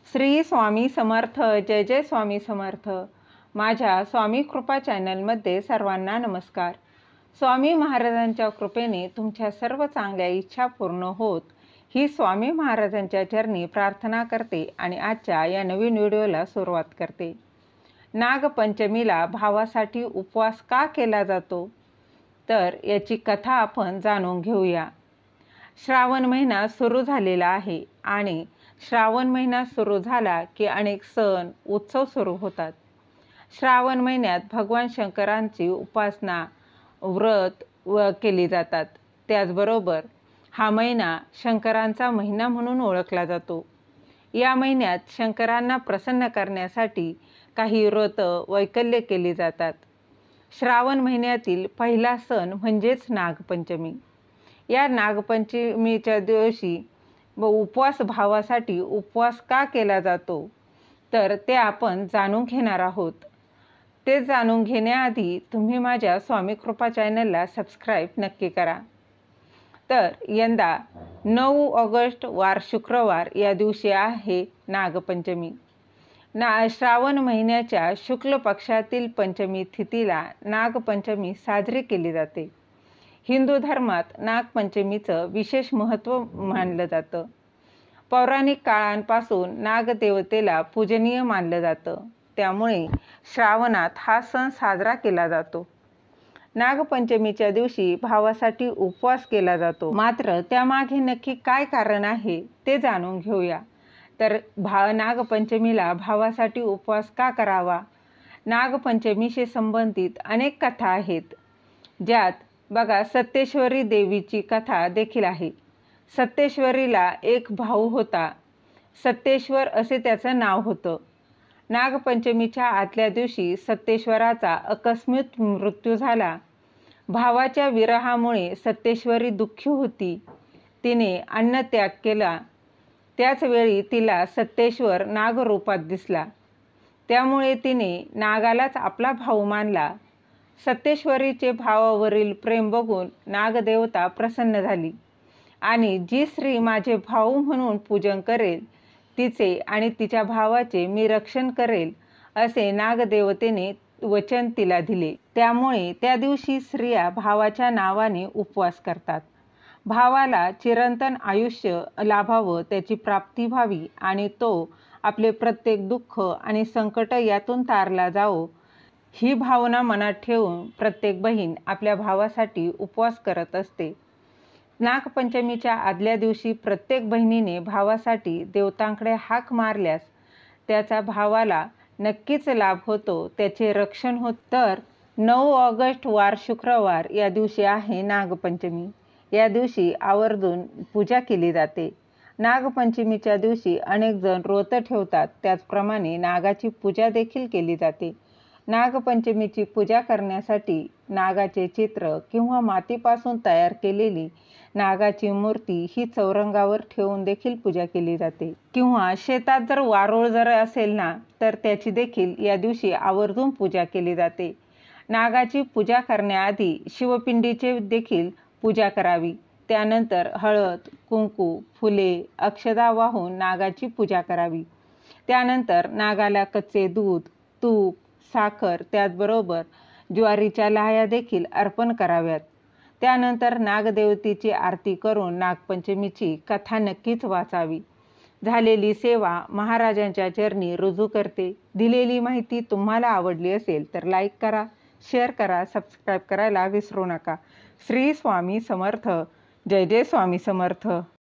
श्री स्वामी समर्थ. जय जय स्वामी समर्थ. माझ्या स्वामी कृपा चॅनलमध्ये सर्वांना नमस्कार. स्वामी महाराजांच्या कृपेने तुमच्या सर्व चांगल्या इच्छा पूर्ण होत ही स्वामी महाराजांच्या चरणी प्रार्थना करते आणि आजच्या या नवीन व्हिडिओला सुरुवात करते. नागपंचमीला भावासाठी उपवास का केला जातो तर याची कथा आपण जाणून घेऊया. श्रावण महिना सुरू झालेला आहे आणि श्रावण महिना सुरू झाला की अनेक सण उत्सव सुरू होतात. श्रावण महिन्यात भगवान शंकरांची उपासना व्रत केली जातात. त्याचबरोबर हा महिना शंकरांचा महिना म्हणून ओळखला जातो. या महिन्यात शंकरांना प्रसन्न करण्यासाठी काही व्रत वैकल्य केली जातात. श्रावण महिन्यातील पहिला सण म्हणजेच नागपंचमी. या नागपंचमीच्या दिवशी उपवास भावासाठी उपवास का केला जातो तर ते आपण जाणून घेणार आहोत. ते जाणून घेण्याआधी तुम्ही माझ्या स्वामी कृपा चॅनलला सबस्क्राईब नक्की करा. तर यंदा 9 ऑगस्ट वार शुक्रवार या दिवशी आहे नागपंचमी. श्रावण महिन्याच्या शुक्ल पक्षातील पंचमी तिथीला नागपंचमी साजरी केली जाते. हिंदू धर्मात नागपंचमीचं विशेष महत्त्व मानलं जातं. पौराणिक काळांपासून नागदेवतेला पूजनीय मानलं जातं. त्यामुळे श्रावणात हा सण साजरा केला जातो. नागपंचमीच्या दिवशी भावासाठी उपवास केला जातो. मात्र त्यामागे नक्की काय कारण आहे ते जाणून घेऊया. तर नागपंचमीला भावासाठी उपवास का करावा? नागपंचमीशी संबंधित अनेक कथा आहेत. ज्यात बघा, सत्येश्वरी देवीची कथा देखील आहे. सत्येश्वरीला एक भाऊ होता. सत्येश्वर असे त्याचं नाव होतं. नागपंचमीच्या आदल्या दिवशी सत्येश्वराचा आकस्मिक मृत्यू झाला. भावाच्या विरहामुळे सत्येश्वरी दुःखी होती. तिने अन्नत्याग केला. त्याच वेळी तिला सत्येश्वर नागरूपात दिसला. त्यामुळे तिने नागालाच आपला भाऊ मानला. सत्येश्वरीचे भावावरील प्रेम बघून नागदेवता प्रसन्न झाली आणि जी स्त्री माझे भाऊ म्हणून पूजन करेल तिचे आणि तिच्या भावाचे मी रक्षण करेल असे नागदेवतेने वचन तिला दिले. त्यामुळे त्या दिवशी स्त्रिया भावाच्या नावाने उपवास करतात. भावाला चिरंतन आयुष्य लाभावं, त्याची प्राप्ती व्हावी आणि तो आपले प्रत्येक दुःख आणि संकट यातून तारला जावो ही भावना मनात ठेवून प्रत्येक बहीण आपल्या भावासाठी उपवास करत असते. नागपंचमीच्या आदल्या दिवशी प्रत्येक बहिणीने भावासाठी देवतांकडे हाक मारल्यास त्याचा भावाला नक्कीच लाभ होतो, त्याचे रक्षण होत. तर 9 ऑगस्ट वार शुक्रवार या दिवशी आहे नागपंचमी. या दिवशी आवर्जून पूजा केली जाते. नागपंचमीच्या दिवशी अनेक जण व्रत ठेवतात. त्याचप्रमाणे नागाची पूजा देखील केली जाते. नागपंचमीची पूजा करण्यासाठी नागाचे चित्र किंवा मातीपासून तयार केलेली नागाची मूर्ती ही चौरंगावर ठेवून देखील पूजा केली जाते. किंवा शेतात जर वारूळ जर असेल ना तर त्याची देखील या दिवशी आवर्जून पूजा केली जाते. नागाची पूजा करण्याआधी शिवपिंडीचे देखील पूजा करावी. त्यानंतर हळद, कुंकू, फुले, अक्षदा वाहून नागाची पूजा करावी. त्यानंतर नागाला कच्चे दूध, तूप, साखर त्याचबरोबर ज्वारीच्या लाह्या देखील अर्पण कराव्यात. त्यानंतर नागदेवतेची आरती करून नागपंचमीची कथा नक्कीच वाचावी. झालेली सेवा महाराजांच्या चरणी रुजू करते. दिलेली माहिती तुम्हाला आवडली असेल तर लाईक करा, शेअर करा, सबस्क्राईब करायला विसरू नका. श्री स्वामी समर्थ. जय जय स्वामी समर्थ.